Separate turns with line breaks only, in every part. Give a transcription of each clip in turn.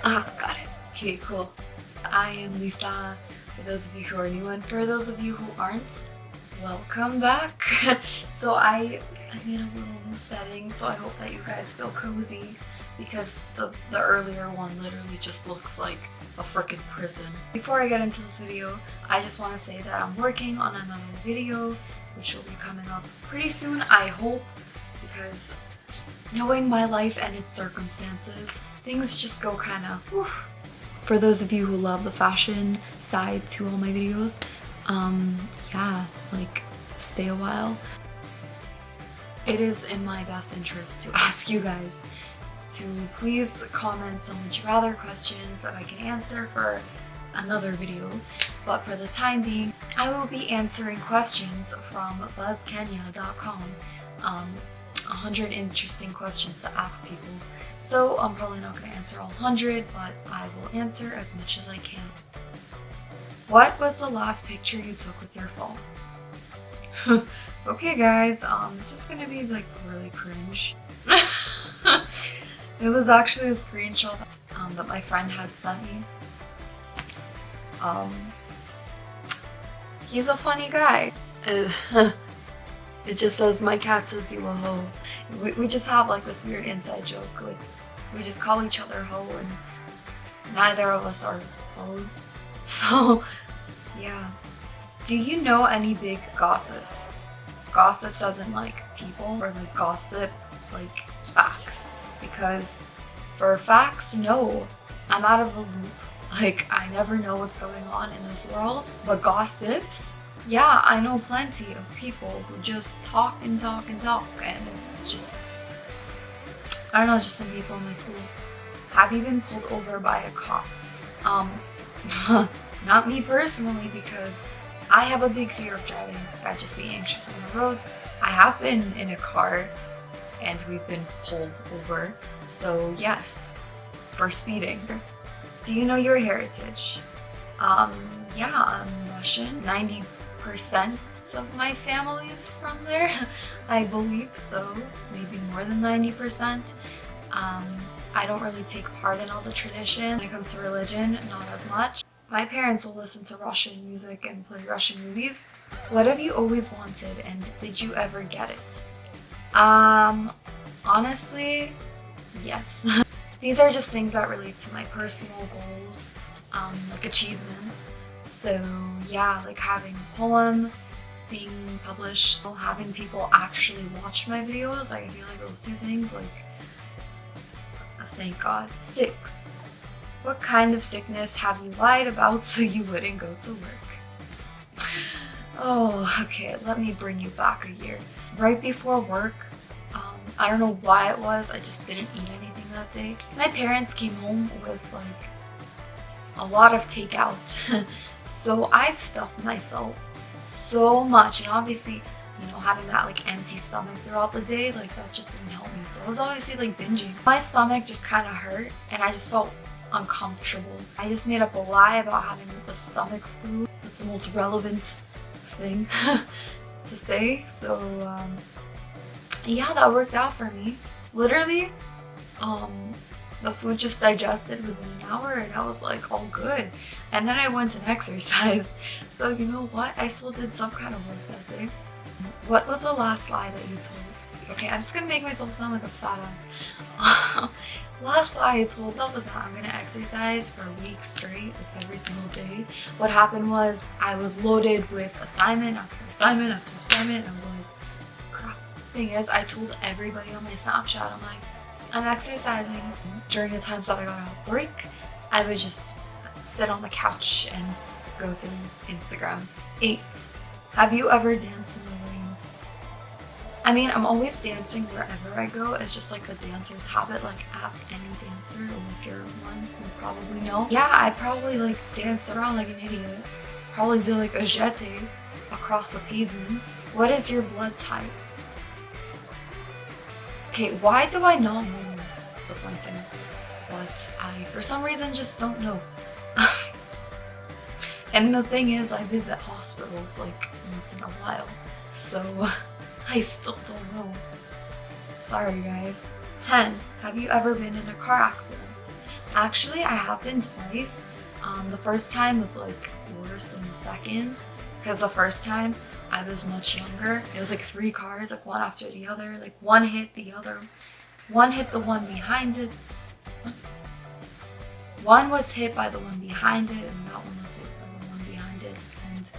Ah, got it. Okay, cool. I am Lisa, for those of you who are new, and for those of you who aren't, welcome back. So I made a little new setting, so I hope that you guys feel cozy, because the earlier one literally just looks like a frickin' prison. Before I get into this video, I just want to say that I'm working on another video, which will be coming up pretty soon, I hope, because knowing my life and its circumstances, things just go kind of For those of you who love the fashion side to all my videos, yeah, like, stay a while. It is in my best interest to ask you guys to please comment some would you rather questions that I can answer for another video. But for the time being, I will be answering questions from buzzkenya.com. 100 interesting questions to ask people. So I'm probably not going to answer all 100, but I will answer as much as I can. What was the last picture you took with your phone? Okay guys, this is going to be like really cringe. It was actually a screenshot that my friend had sent me. He's a funny guy. It just says, my cat says you a hoe. We just have like this weird inside joke. Like, we just call each other hoe, and neither of us are hoes. So, yeah. Do you know any big gossips? Gossips as in like people, or like gossip, like facts? Because for facts, no. I'm out of the loop. Like, I never know what's going on in this world. But gossips? Yeah, I know plenty of people who just talk and talk and talk, and it's just, I don't know, just some people in my school. Have you been pulled over by a cop? Not me personally, because I have a big fear of driving. I'd just be anxious on the roads. I have been in a car and we've been pulled over, so yes, for speeding. Do you know your heritage? Yeah, I'm Russian. 90% of my family is from there. I believe so, maybe more than 90%. I don't really take part in all the tradition. When it comes to religion, not as much. My parents will listen to Russian music and play Russian movies. What have you always wanted, and did you ever get it? Honestly, yes. These are just things that relate to my personal goals, like achievements. So yeah, like having a poem being published, having people actually watch my videos, I feel like those two things, like, thank God. 6. What kind of sickness have you lied about so you wouldn't go to work? Oh, okay, let me bring you back a year. Right before work, I don't know why it was, I just didn't eat anything that day. My parents came home with like a lot of takeout. So I stuffed myself so much, and obviously, you know, having that like empty stomach throughout the day, like that just didn't help me. So I was obviously like binging. My stomach just kind of hurt and I just felt uncomfortable. I just made up a lie about having the stomach flu. That's the most relevant thing to say. So yeah, that worked out for me. Literally, the food just digested within an hour and I was like all good. And then I went and exercised. So you know what? I still did some kind of work that day. What was the last lie that you told? Okay, I'm just gonna make myself sound like a fat ass. Last lie I told was that I'm gonna exercise for a week straight, like every single day. What happened was I was loaded with assignment after assignment after assignment. I was like, crap. Thing is, I told everybody on my Snapchat, I'm like, I'm exercising. During the times that I got a break, I would just sit on the couch and go through Instagram. 8. Have you ever danced in the rain? I mean, I'm always dancing wherever I go. It's just like a dancer's habit. Like, ask any dancer, or if you're one, you probably know. Yeah, I probably like danced around like an idiot. Probably did like a jeté across the pavement. What is your blood type? Okay, why do I not know this? It's disappointing. But I, for some reason, just don't know. And the thing is, I visit hospitals like once in a while. So I still don't know. Sorry guys. 10. Have you ever been in a car accident? Actually, I have been twice. The first time was like worse than the second because the first time I was much younger. It was like 3 cars, like one after the other. Like one hit the other, one hit the one behind it. What? One was hit by the one behind it, and that one was hit by the one behind it. And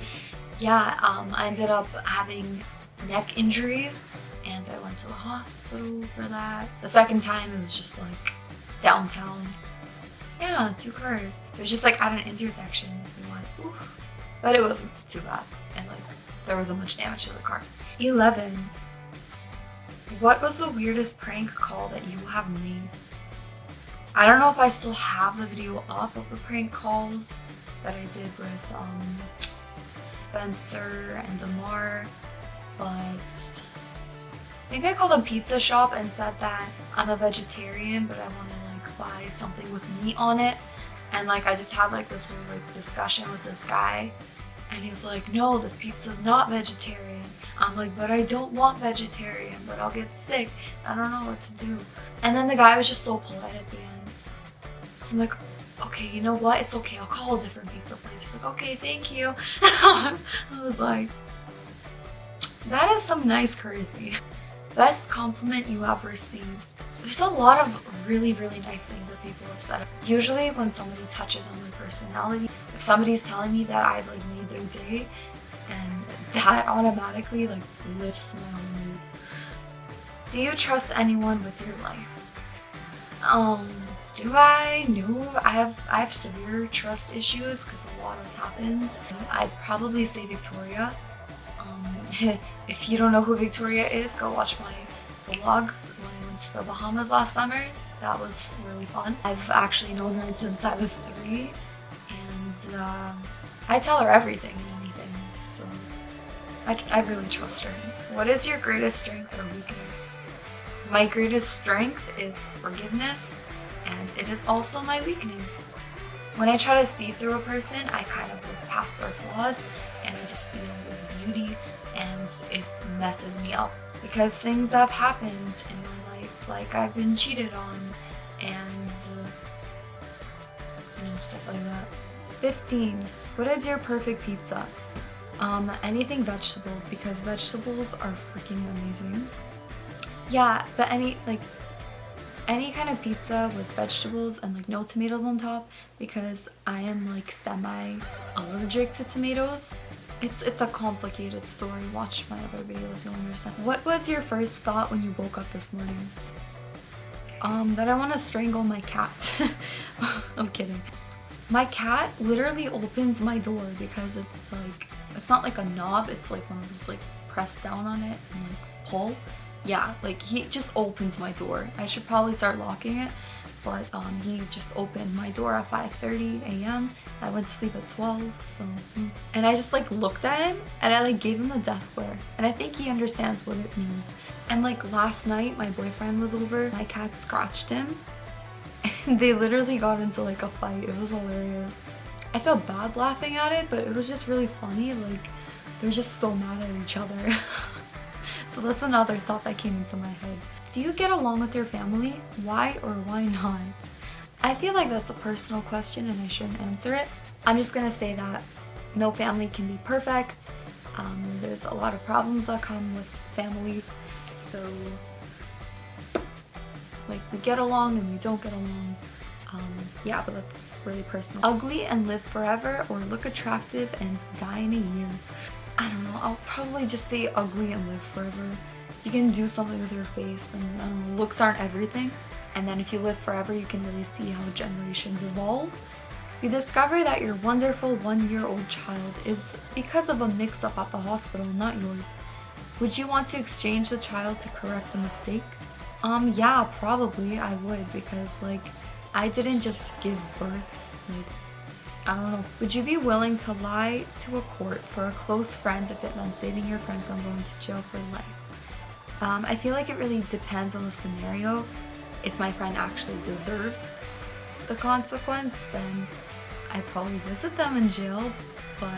yeah, I ended up having neck injuries, and I went to the hospital for that. The second time, it was just like downtown. Yeah, 2 cars. It was just like at an intersection. We went, oof. But it wasn't too bad, and like there wasn't much damage to the car. 11. What was the weirdest prank call that you have made? I don't know if I still have the video up of the prank calls that I did with Spencer and Damar, but I think I called a pizza shop and said that I'm a vegetarian, but I want to like buy something with meat on it. And like I just had like this whole like discussion with this guy, and he was like, no, this pizza's not vegetarian. I'm like, but I don't want vegetarian, but I'll get sick. I don't know what to do. And then the guy was just so polite at the end. So I'm like, okay, you know what? It's okay. I'll call a different pizza place. He's like, okay, thank you. I was like, that is some nice courtesy. Best compliment you have received. There's a lot of really, really nice things that people have said. Usually when somebody touches on my personality, if somebody's telling me that I've like made their day, then that automatically like lifts my whole mood. Do you trust anyone with your life? Do I? No, I have severe trust issues because a lot has happened. I'd probably say Victoria. If you don't know who Victoria is, go watch my vlogs when I went to the Bahamas last summer. That was really fun. I've actually known her since I was 3, and I tell her everything and anything, so I really trust her. What is your greatest strength or weakness? My greatest strength is forgiveness, and it is also my weakness. When I try to see through a person, I kind of look past their flaws and I just see all this beauty, and it messes me up because things have happened in my life, like I've been cheated on and stuff like that. 15. What is your perfect pizza? Anything vegetable, because vegetables are freaking amazing. Yeah, but any kind of pizza with vegetables and like no tomatoes on top, because I am like semi-allergic to tomatoes. It's a complicated story. Watch my other videos, you'll understand. What was your first thought when you woke up this morning? That I want to strangle my cat. I'm kidding. My cat literally opens my door because it's like, it's not like a knob, it's like one of those like press down on it and like pull. Yeah, like he just opens my door. I should probably start locking it, but he just opened my door at 5:30 a.m. I went to sleep at 12, so and I just like looked at him and I like gave him the death glare, and I think he understands what it means. And like last night my boyfriend was over, my cat scratched him and they literally got into like a fight. It was hilarious. I felt bad laughing at it, but it was just really funny. Like they're just so mad at each other. So that's another thought that came into my head. Do you get along with your family? Why or why not? I feel like that's a personal question and I shouldn't answer it. I'm just gonna say that no family can be perfect. There's a lot of problems that come with families. So like we get along and we don't get along. Yeah, but that's really personal. Ugly and live forever, or look attractive and die in a year? I don't know, I'll probably just say ugly and live forever. You can do something with your face, and I don't know, looks aren't everything. And then if you live forever, you can really see how generations evolve. You discover that your wonderful 1-year-old child is because of a mix-up at the hospital, not yours. Would you want to exchange the child to correct the mistake? Yeah, probably I would, because like, I didn't just give birth, like, I don't know. Would you be willing to lie to a court for a close friend if it meant saving your friend from going to jail for life? I feel like it really depends on the scenario. If my friend actually deserved the consequence, then I'd probably visit them in jail. But,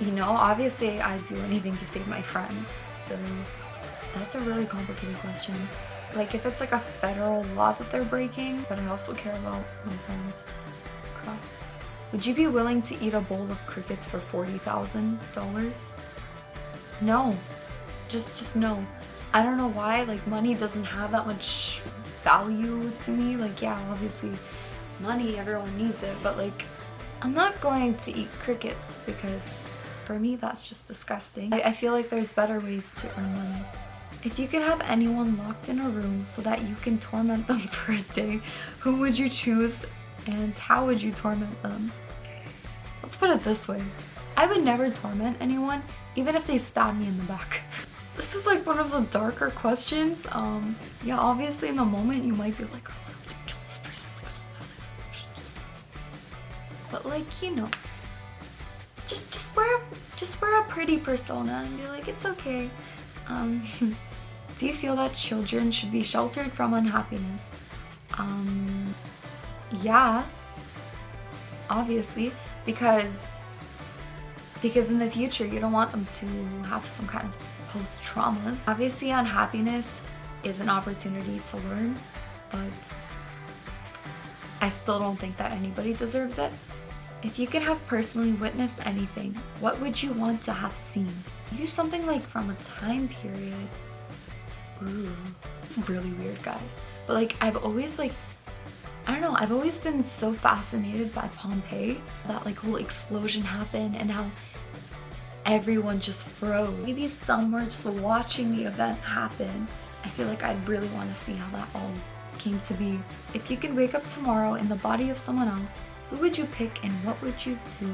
you know, obviously I'd do anything to save my friends. So that's a really complicated question. Like if it's like a federal law that they're breaking, but I also care about my friends. Crap. Would you be willing to eat a bowl of crickets for $40,000? No. Just no. I don't know why, like money doesn't have that much value to me. Like yeah, obviously money, everyone needs it, but like I'm not going to eat crickets because for me that's just disgusting. I feel like there's better ways to earn money. If you could have anyone locked in a room so that you can torment them for a day, who would you choose and how would you torment them? Let's put it this way. I would never torment anyone, even if they stab me in the back. This is like one of the darker questions. Yeah, obviously in the moment you might be like, oh, I want to kill this person like so badly. But like, you know, just wear a pretty persona and be like, it's okay. Do you feel that children should be sheltered from unhappiness? Yeah, obviously, because in the future you don't want them to have some kind of post traumas. Obviously, unhappiness is an opportunity to learn, but I still don't think that anybody deserves it. If you could have personally witnessed anything, what would you want to have seen? Maybe something like from a time period. Ooh, it's really weird, guys. But like, I've always like, I don't know, I've always been so fascinated by Pompeii. That like whole explosion happened and how everyone just froze. Maybe some were just watching the event happen. I feel like I'd really want to see how that all came to be. If you could wake up tomorrow in the body of someone else, who would you pick and what would you do?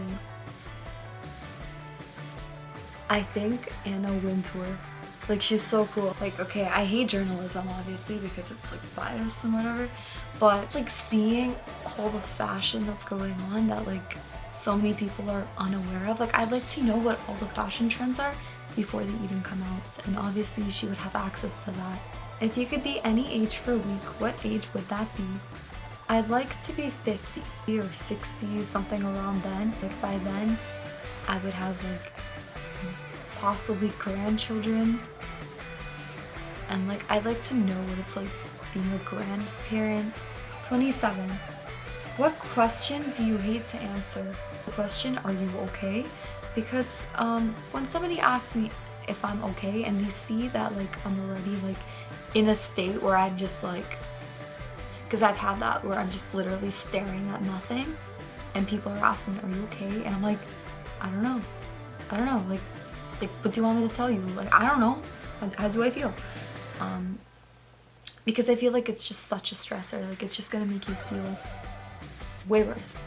I think Anna Wintour. Like, she's so cool. Like, okay, I hate journalism obviously because it's like biased and whatever, but it's like seeing all the fashion that's going on that like so many people are unaware of. Like, I'd like to know what all the fashion trends are before they even come out, and obviously she would have access to that. If you could be any age for a week, what age would that be? I'd like to be 50 or 60, something around then. Like by then, I would have like possibly grandchildren. And like, I'd like to know what it's like being a grandparent. 27. What question do you hate to answer? The question, are you okay? Because when somebody asks me if I'm okay and they see that like I'm already like in a state where I'm just like, because I've had that where I'm just literally staring at nothing and people are asking me, are you okay? And I'm like, I don't know, like what do you want me to tell you? Like, I don't know, how do I feel? Because I feel like it's just such a stressor. Like, it's just gonna make you feel way worse.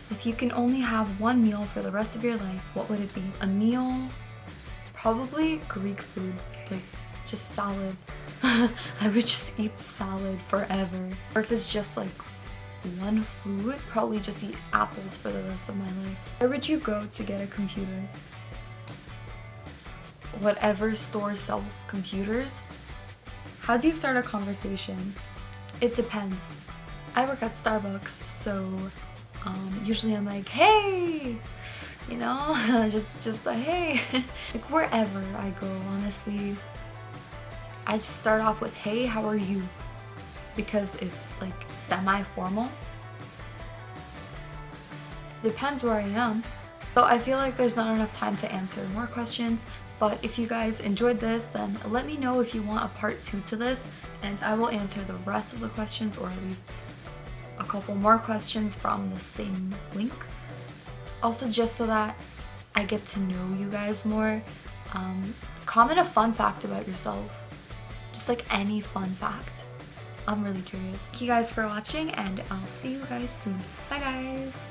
If you can only have one meal for the rest of your life, what would it be? A meal, probably Greek food, like just salad. I would just eat salad forever. Or if it's just like one food, probably just eat apples for the rest of my life. Where would you go to get a computer? Whatever store sells computers. How do you start a conversation? It depends. I work at Starbucks, so usually I'm like, hey, you know, just a hey. Like wherever I go, honestly, I just start off with, hey, how are you? Because it's like semi-formal. Depends where I am. So I feel like there's not enough time to answer more questions. But if you guys enjoyed this, then let me know if you want a part 2 to this, and I will answer the rest of the questions, or at least a couple more questions from the same link. Also, just so that I get to know you guys more, comment a fun fact about yourself. Just like any fun fact. I'm really curious. Thank you guys for watching, and I'll see you guys soon. Bye guys!